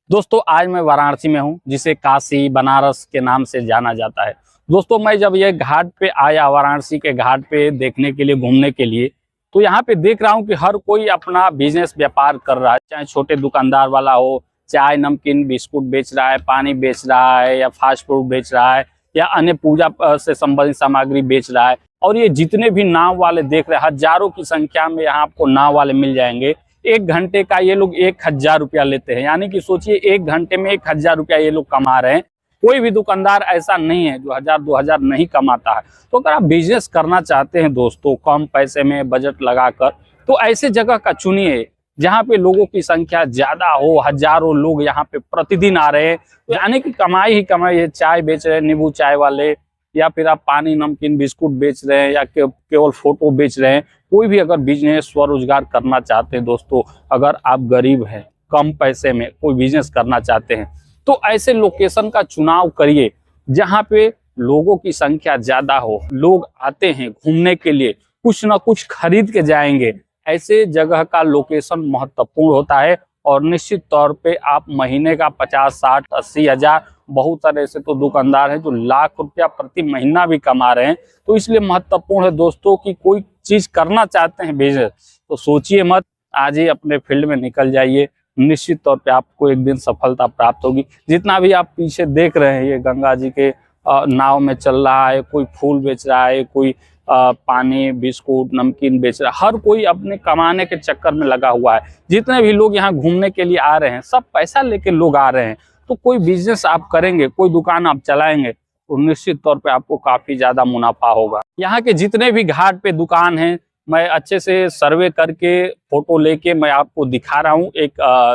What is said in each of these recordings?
दोस्तों आज मैं वाराणसी में हूं, जिसे काशी बनारस के नाम से जाना जाता है। दोस्तों मैं जब ये घाट पे आया, वाराणसी के घाट पे देखने के लिए, घूमने के लिए, तो यहाँ पे देख रहा हूँ कि हर कोई अपना बिजनेस व्यापार कर रहा है। चाहे छोटे दुकानदार वाला हो, चाय नमकीन बिस्कुट बेच रहा है, पानी बेच रहा है, या फास्ट फूड बेच रहा है, या अन्य पूजा से संबंधित सामग्री बेच रहा है। और ये जितने भी नाव वाले देख रहे हैं, हजारों की संख्या में यहाँ आपको नाव वाले मिल जाएंगे। 1 घंटे का ये लोग 1000 रुपया लेते हैं, यानी कि सोचिए 1 घंटे में 1000 रुपया ये लोग कमा रहे हैं। कोई भी दुकानदार ऐसा नहीं है जो 1000-2000 नहीं कमाता है। तो अगर आप बिजनेस करना चाहते हैं दोस्तों, कम पैसे में बजट लगाकर, तो ऐसे जगह का चुनिए जहाँ पे लोगों की संख्या ज्यादा हो। हजारों लोग यहाँ पे प्रतिदिन आ रहे हैं, तो यानी कि कमाई ही कमाई है। चाय बेच रहे हैं, नींबू चाय वाले, या फिर आप पानी नमकीन बिस्कुट बेच रहे हैं, या केवल फोटो बेच रहे हैं। कोई भी अगर बिजनेस स्वरोजगार करना चाहते हैं दोस्तों, अगर आप गरीब हैं, कम पैसे में कोई बिजनेस करना चाहते हैं, तो ऐसे लोकेशन का चुनाव करिए जहां पे लोगों की संख्या ज्यादा हो। लोग आते हैं घूमने के लिए, कुछ ना कुछ खरीद के जाएंगे। ऐसे जगह का लोकेशन महत्वपूर्ण होता है। और निश्चित तौर पे आप महीने का 50, 60, 80 हजार, बहुत सारे ऐसे तो दुकानदार हैं जो लाख रुपया प्रति महीना भी कमा रहे हैं। तो इसलिए महत्वपूर्ण है दोस्तों कि कोई चीज करना चाहते हैं बिजनेस, तो सोचिए मत, आज ही अपने फील्ड में निकल जाइए। निश्चित तौर पे आपको एक दिन सफलता प्राप्त होगी। जितना भी आप पीछे देख रहे हैं, ये गंगा जी के नाव में चल रहा है, कोई फूल बेच रहा है, कोई पानी बिस्कुट नमकीन बेच रहा है। हर कोई अपने कमाने के चक्कर में लगा हुआ है। जितने भी लोग यहाँ घूमने के लिए आ रहे हैं, सब पैसा लेके लोग आ रहे हैं। तो कोई बिजनेस आप करेंगे, कोई दुकान आप चलाएंगे, तो निश्चित तौर पे आपको काफी ज्यादा मुनाफा होगा। यहाँ के जितने भी घाट पे दुकान हैं, मैं अच्छे से सर्वे करके फोटो लेके मैं आपको दिखा रहा हूँ एक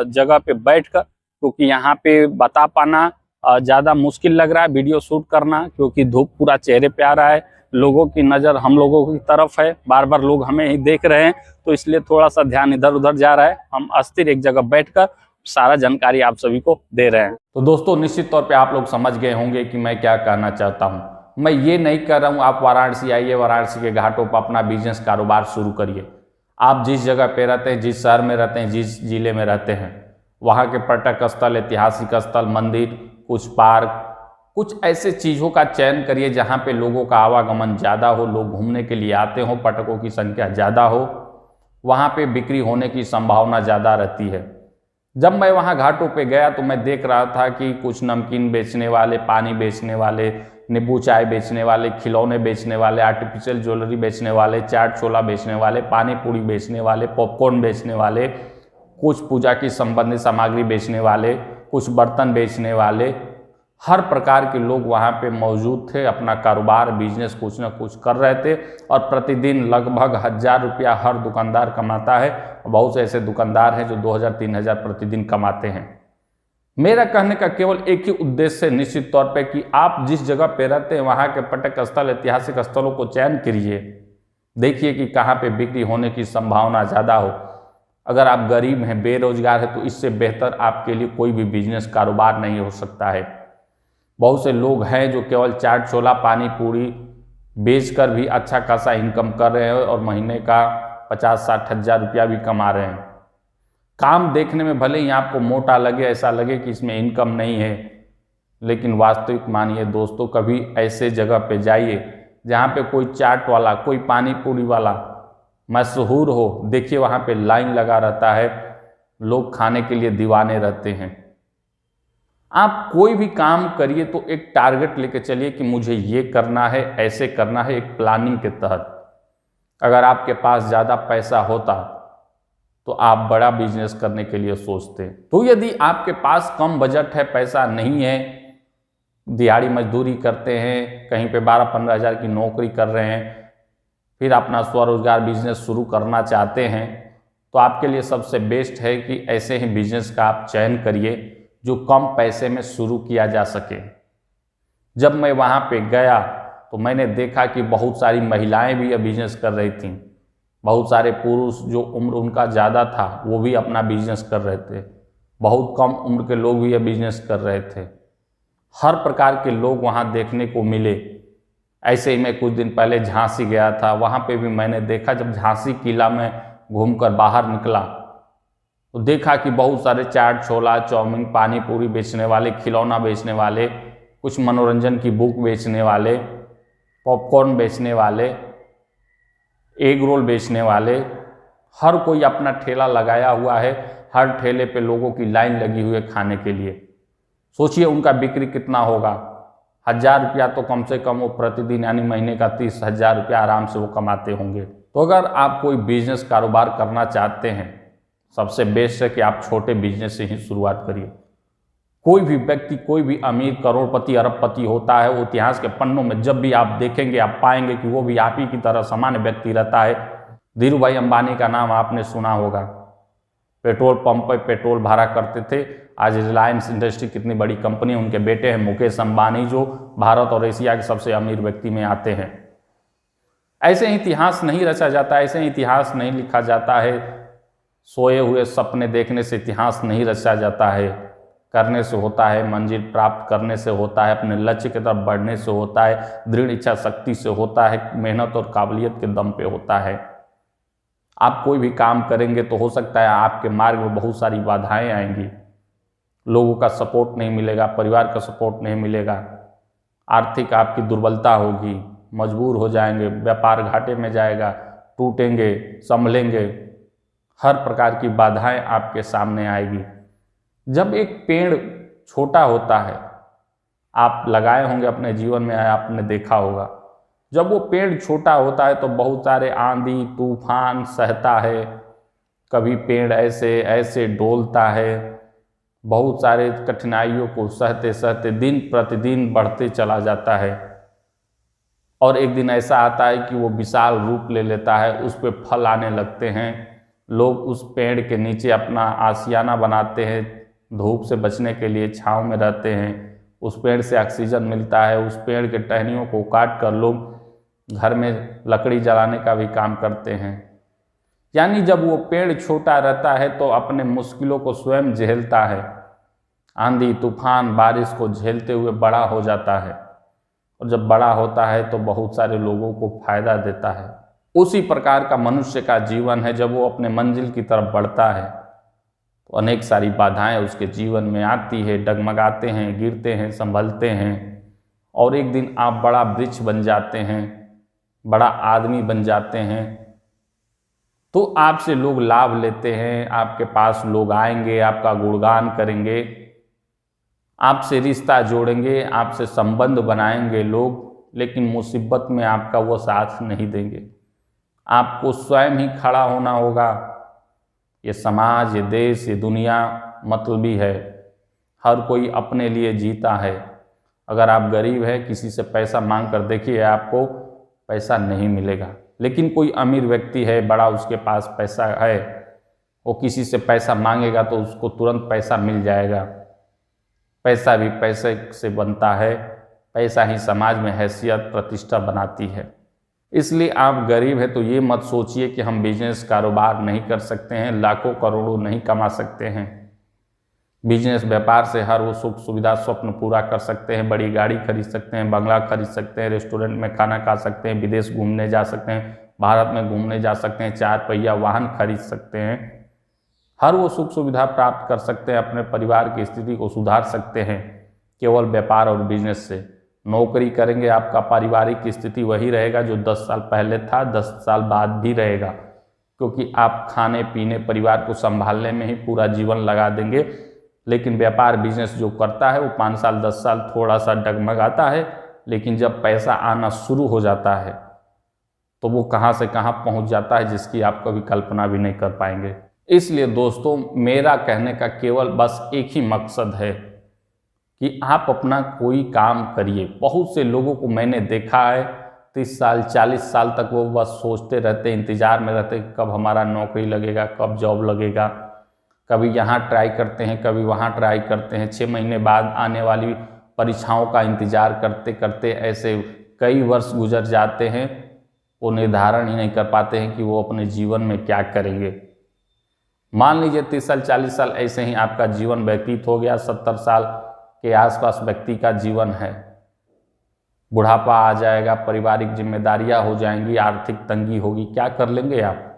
जगह पे बैठकर, क्योंकि यहाँ पे बता पाना ज्यादा मुश्किल लग रहा है, वीडियो शूट करना, क्योंकि धूप पूरा चेहरे पे आ रहा है। लोगों की नज़र हम लोगों की तरफ है, बार बार लोग हमें ही देख रहे हैं, तो इसलिए थोड़ा सा ध्यान इधर उधर जा रहा है। हम अस्थिर एक जगह बैठकर सारा जानकारी आप सभी को दे रहे हैं। तो दोस्तों निश्चित तौर पे आप लोग समझ गए होंगे कि मैं क्या कहना चाहता हूँ। मैं ये नहीं कर रहा हूँ आप वाराणसी आइए, वाराणसी के घाटों पर अपना बिजनेस कारोबार शुरू करिए। आप जिस जगह पे रहते हैं, जिस शहर में रहते हैं, जिस जिले में रहते हैं, वहाँ के पर्यटक स्थल, ऐतिहासिक स्थल, मंदिर, कुछ पार्क, कुछ ऐसे चीज़ों का चयन करिए जहाँ पे लोगों का आवागमन ज़्यादा हो, लोग घूमने के लिए आते हो, पर्यटकों की संख्या ज़्यादा हो। वहाँ पे बिक्री होने की संभावना ज़्यादा रहती है। जब मैं वहाँ घाटों पे गया तो मैं देख रहा था कि कुछ नमकीन बेचने वाले, पानी बेचने वाले, नींबू चाय बेचने वाले, खिलौने बेचने वाले, आर्टिफिशियल ज्वेलरी बेचने वाले, चाट छोला बेचने वाले, पानी पूरी बेचने वाले, पॉपकॉर्न बेचने वाले, कुछ पूजा की संबंधित सामग्री बेचने वाले, कुछ बर्तन बेचने वाले, हर प्रकार के लोग वहाँ पे मौजूद थे। अपना कारोबार बिजनेस कुछ ना कुछ कर रहे थे, और प्रतिदिन लगभग 1000 रुपया हर दुकानदार कमाता है। बहुत से ऐसे दुकानदार हैं जो 2000-3000 प्रतिदिन कमाते हैं। मेरा कहने का केवल एक ही उद्देश्य है, निश्चित तौर पे, कि आप जिस जगह पे रहते हैं वहाँ के पर्यटक स्थल, ऐतिहासिक स्थलों को चयन करिए। देखिए कि कहाँ पे बिक्री होने की संभावना ज़्यादा हो। अगर आप गरीब हैं, बेरोजगार हैं, तो इससे बेहतर आपके लिए कोई भी बिजनेस कारोबार नहीं हो सकता है। बहुत से लोग हैं जो केवल चाट छोला, पानी पूरी बेचकर भी अच्छा खासा इनकम कर रहे हैं, और महीने का 50-60 हज़ार रुपया भी कमा रहे हैं। काम देखने में भले ही आपको मोटा लगे, ऐसा लगे कि इसमें इनकम नहीं है, लेकिन वास्तविक मानिए दोस्तों, कभी ऐसे जगह पे जाइए जहाँ पे कोई चाट वाला, कोई पानी पूरी वाला मशहूर हो। देखिए वहाँ पे लाइन लगा रहता है, लोग खाने के लिए दीवाने रहते हैं। आप कोई भी काम करिए तो एक टारगेट लेके चलिए कि मुझे ये करना है, ऐसे करना है, एक प्लानिंग के तहत। अगर आपके पास ज़्यादा पैसा होता तो आप बड़ा बिजनेस करने के लिए सोचते। तो यदि आपके पास कम बजट है, पैसा नहीं है, दिहाड़ी मजदूरी करते हैं, कहीं पे 12-15 हज़ार की नौकरी कर रहे हैं, फिर अपना स्वरोजगार बिजनेस शुरू करना चाहते हैं, तो आपके लिए सबसे बेस्ट है कि ऐसे ही बिजनेस का आप चयन करिए जो कम पैसे में शुरू किया जा सके। जब मैं वहाँ पे गया तो मैंने देखा कि बहुत सारी महिलाएं भी यह बिजनेस कर रही थीं। बहुत सारे पुरुष जो उम्र उनका ज़्यादा था वो भी अपना बिजनेस कर रहे थे। बहुत कम उम्र के लोग भी यह बिजनेस कर रहे थे। हर प्रकार के लोग वहाँ देखने को मिले। ऐसे ही मैं कुछ दिन पहले झांसी गया था, वहाँ पे भी मैंने देखा, जब झांसी किला में घूमकर बाहर निकला, तो देखा कि बहुत सारे चाट, छोला, चाउमीन, पानी पूरी बेचने वाले, खिलौना बेचने वाले, कुछ मनोरंजन की बुक बेचने वाले, पॉपकॉर्न बेचने वाले, एग रोल बेचने वाले, हर कोई अपना ठेला लगाया हुआ है। हर ठेले पे लोगों की लाइन लगी हुई है खाने के लिए। सोचिए उनका बिक्री कितना होगा। 1000 रुपया तो कम से कम वो प्रतिदिन यानी महीने का 30,000 रुपया आराम से वो कमाते होंगे। तो अगर आप कोई बिजनेस कारोबार करना चाहते हैं, सबसे बेस्ट है कि आप छोटे बिजनेस से ही शुरुआत करिए। कोई भी व्यक्ति, कोई भी अमीर, करोड़पति, अरबपति होता है, वो इतिहास के पन्नों में जब भी आप देखेंगे आप पाएंगे कि वो भी आप ही की तरह सामान्य व्यक्ति रहता है। धीरू भाई अंबानी का नाम आपने सुना होगा। पेट्रोल पंप पर पेट्रोल भरा करते थे। आज रिलायंस इंडस्ट्री कितनी बड़ी कंपनी है। उनके बेटे हैं मुकेश अंबानी, जो भारत और एशिया के सबसे अमीर व्यक्ति में आते हैं। ऐसे ही इतिहास नहीं रचा जाता, ऐसे ही इतिहास नहीं लिखा जाता है। सोए हुए सपने देखने से इतिहास नहीं रचा जाता है। करने से होता है, मंजिल प्राप्त करने से होता है, अपने लक्ष्य की तरफ बढ़ने से होता है, दृढ़ इच्छा शक्ति से होता है, मेहनत और काबिलियत के दम पे होता है। आप कोई भी काम करेंगे तो हो सकता है आपके मार्ग में बहुत सारी बाधाएं आएंगी। लोगों का सपोर्ट नहीं मिलेगा, परिवार का सपोर्ट नहीं मिलेगा, आर्थिक आपकी दुर्बलता होगी, मजबूर हो जाएंगे, व्यापार घाटे में जाएगा, टूटेंगे, संभलेंगे, हर प्रकार की बाधाएं आपके सामने आएगी। जब एक पेड़ छोटा होता है, आप लगाए होंगे अपने जीवन में, आपने देखा होगा, जब वो पेड़ छोटा होता है तो बहुत सारे आंधी तूफान सहता है। कभी पेड़ ऐसे ऐसे डोलता है, बहुत सारे कठिनाइयों को सहते सहते दिन प्रतिदिन बढ़ते चला जाता है। और एक दिन ऐसा आता है कि वो विशाल रूप ले लेता है, उस पर फल आने लगते हैं। लोग उस पेड़ के नीचे अपना आशियाना बनाते हैं, धूप से बचने के लिए छांव में रहते हैं। उस पेड़ से ऑक्सीजन मिलता है। उस पेड़ के टहनियों को काट कर लोग घर में लकड़ी जलाने का भी काम करते हैं। यानी जब वो पेड़ छोटा रहता है तो अपने मुश्किलों को स्वयं झेलता है, आंधी तूफान बारिश को झेलते हुए बड़ा हो जाता है। और जब बड़ा होता है तो बहुत सारे लोगों को फायदा देता है। उसी प्रकार का मनुष्य का जीवन है। जब वो अपने मंजिल की तरफ बढ़ता है तो अनेक सारी बाधाएं उसके जीवन में आती है, डगमगाते हैं, गिरते हैं, संभलते हैं, और एक दिन आप बड़ा वृक्ष बन जाते हैं, बड़ा आदमी बन जाते हैं। तो आपसे लोग लाभ लेते हैं, आपके पास लोग आएंगे, आपका गुणगान करेंगे, आपसे रिश्ता जोड़ेंगे, आपसे संबंध बनाएंगे लोग, लेकिन मुसीबत में आपका वो साथ नहीं देंगे। आपको स्वयं ही खड़ा होना होगा। ये समाज, ये देश, ये दुनिया मतलबी है। हर कोई अपने लिए जीता है। अगर आप गरीब हैं, किसी से पैसा मांग कर देखिए, आपको पैसा नहीं मिलेगा। लेकिन कोई अमीर व्यक्ति है, बड़ा उसके पास पैसा है, वो किसी से पैसा मांगेगा तो उसको तुरंत पैसा मिल जाएगा। पैसा भी पैसे से बनता है। पैसा ही समाज में हैसियत प्रतिष्ठा बनाती है। इसलिए आप गरीब हैं तो ये मत सोचिए कि हम बिजनेस कारोबार नहीं कर सकते हैं, लाखों करोड़ों नहीं कमा सकते हैं। बिजनेस व्यापार से हर वो सुख सुविधा स्वप्न पूरा कर सकते हैं। बड़ी गाड़ी खरीद सकते हैं, बंगला खरीद सकते हैं, रेस्टोरेंट में खाना खा सकते हैं, विदेश घूमने जा सकते हैं, भारत में घूमने जा सकते हैं, 4 पहिया वाहन खरीद सकते हैं। हर वो सुख सुविधा प्राप्त कर सकते हैं, अपने परिवार की स्थिति को सुधार सकते हैं केवल व्यापार और बिजनेस से। नौकरी करेंगे, आपका पारिवारिक स्थिति वही रहेगा जो 10 साल पहले था, 10 साल बाद भी रहेगा, क्योंकि आप खाने पीने परिवार को संभालने में ही पूरा जीवन लगा देंगे। लेकिन व्यापार बिजनेस जो करता है वो 5 साल 10 साल थोड़ा सा डगमगाता है, लेकिन जब पैसा आना शुरू हो जाता है तो वो कहाँ से कहाँ पहुँच जाता है जिसकी आप कभी कल्पना भी नहीं कर पाएंगे। इसलिए दोस्तों, मेरा कहने का केवल बस एक ही मकसद है कि आप अपना कोई काम करिए। बहुत से लोगों को मैंने देखा है 30 साल 40 साल तक वो बस सोचते रहते, इंतज़ार में रहते कब हमारा नौकरी लगेगा, कब जॉब लगेगा। कभी यहाँ ट्राई करते हैं, कभी वहाँ ट्राई करते हैं। 6 महीने बाद आने वाली परीक्षाओं का इंतज़ार करते करते ऐसे कई वर्ष गुजर जाते हैं। वो निर्धारण ही नहीं कर पाते हैं कि वो अपने जीवन में क्या करेंगे। मान लीजिए 30 साल 40 साल ऐसे ही आपका जीवन व्यतीत हो गया। 70 साल के आसपास व्यक्ति का जीवन है। बुढ़ापा आ जाएगा, पारिवारिक जिम्मेदारियां हो जाएंगी, आर्थिक तंगी होगी, क्या कर लेंगे आप?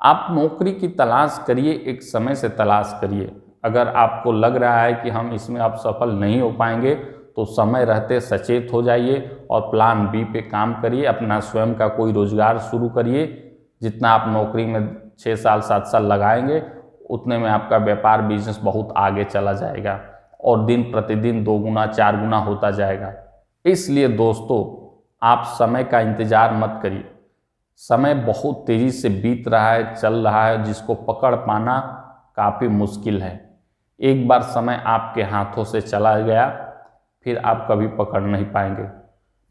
आप नौकरी की तलाश करिए, एक समय से तलाश करिए। अगर आपको लग रहा है कि हम इसमें आप सफल नहीं हो पाएंगे तो समय रहते सचेत हो जाइए और प्लान बी पे काम करिए। अपना स्वयं का कोई रोजगार शुरू करिए। जितना आप नौकरी में 6 साल 7 साल लगाएंगे उतने में आपका व्यापार बिजनेस बहुत आगे चला जाएगा और दिन प्रतिदिन 2 गुना 4 गुना होता जाएगा। इसलिए दोस्तों, आप समय का इंतजार मत करिए। समय बहुत तेजी से बीत रहा है, चल रहा है, जिसको पकड़ पाना काफ़ी मुश्किल है। एक बार समय आपके हाथों से चला गया फिर आप कभी पकड़ नहीं पाएंगे।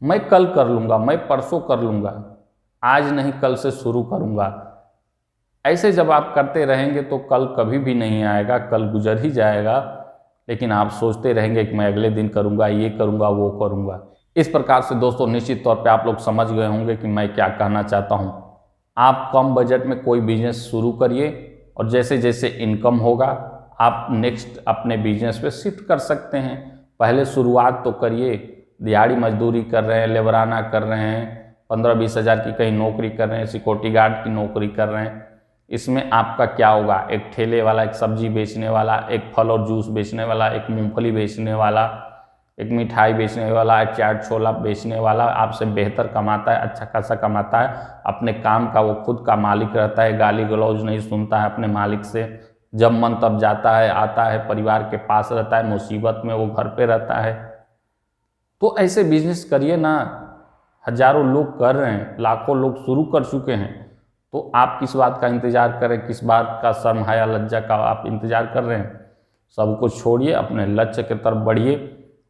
मैं कल कर लूँगा, मैं परसों कर लूँगा, आज नहीं कल से शुरू करूँगा, ऐसे जब आप करते रहेंगे तो कल कभी भी नहीं आएगा, कल गुजर ही जाएगा। लेकिन आप सोचते रहेंगे कि मैं अगले दिन करूँगा, ये करूँगा, वो करूँगा। इस प्रकार से दोस्तों निश्चित तौर पे आप लोग समझ गए होंगे कि मैं क्या कहना चाहता हूँ। आप कम बजट में कोई बिजनेस शुरू करिए और जैसे जैसे इनकम होगा आप नेक्स्ट अपने बिजनेस पे शिफ्ट कर सकते हैं। पहले शुरुआत तो करिए। दिहाड़ी मजदूरी कर रहे हैं, लेबराना कर रहे हैं, 15-20 हज़ार की कहीं नौकरी कर रहे हैं, सिक्योरिटी गार्ड की नौकरी कर रहे हैं, इसमें आपका क्या होगा? एक ठेले वाला, एक सब्जी बेचने वाला, एक फल और जूस बेचने वाला, एक मूंगफली बेचने वाला, एक मिठाई बेचने वाला, एक चाट छोला बेचने वाला आपसे बेहतर कमाता है, अच्छा खासा कमाता है, अपने काम का वो खुद का मालिक रहता है, गाली गलौज नहीं सुनता है अपने मालिक से, जब मन तब जाता है, आता है, परिवार के पास रहता है, मुसीबत में वो घर पे रहता है। तो ऐसे बिजनेस करिए ना। हजारों लोग कर रहे हैं, लाखों लोग शुरू कर चुके हैं, तो आप किस बात का इंतजार करें? किस बात का शर्म हया लज्जा का आप इंतजार कर रहे हैं? सब कुछ छोड़िए, अपने लक्ष्य की तरफ बढ़िए।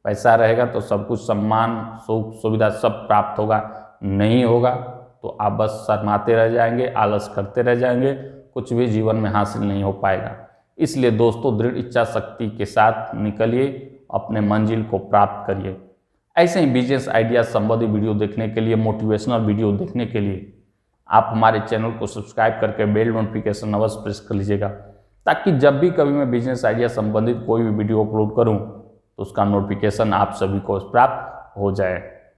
पैसा रहेगा तो सब कुछ, सम्मान, सुख सुविधा सब प्राप्त होगा। नहीं होगा तो आप बस शर्माते रह जाएंगे, आलस करते रह जाएंगे, कुछ भी जीवन में हासिल नहीं हो पाएगा। इसलिए दोस्तों दृढ़ इच्छा शक्ति के साथ निकलिए, अपने मंजिल को प्राप्त करिए। ऐसे ही बिजनेस आइडिया संबंधी वीडियो देखने के लिए, मोटिवेशनल वीडियो देखने के लिए आप हमारे चैनल को सब्सक्राइब करके बेल नोटिफिकेशन अवश्य प्रेस कर लीजिएगा, ताकि जब भी कभी मैं बिजनेस आइडिया संबंधित कोई भी वीडियो अपलोड करूं तो उसका नोटिफिकेशन आप सभी को प्राप्त हो जाए।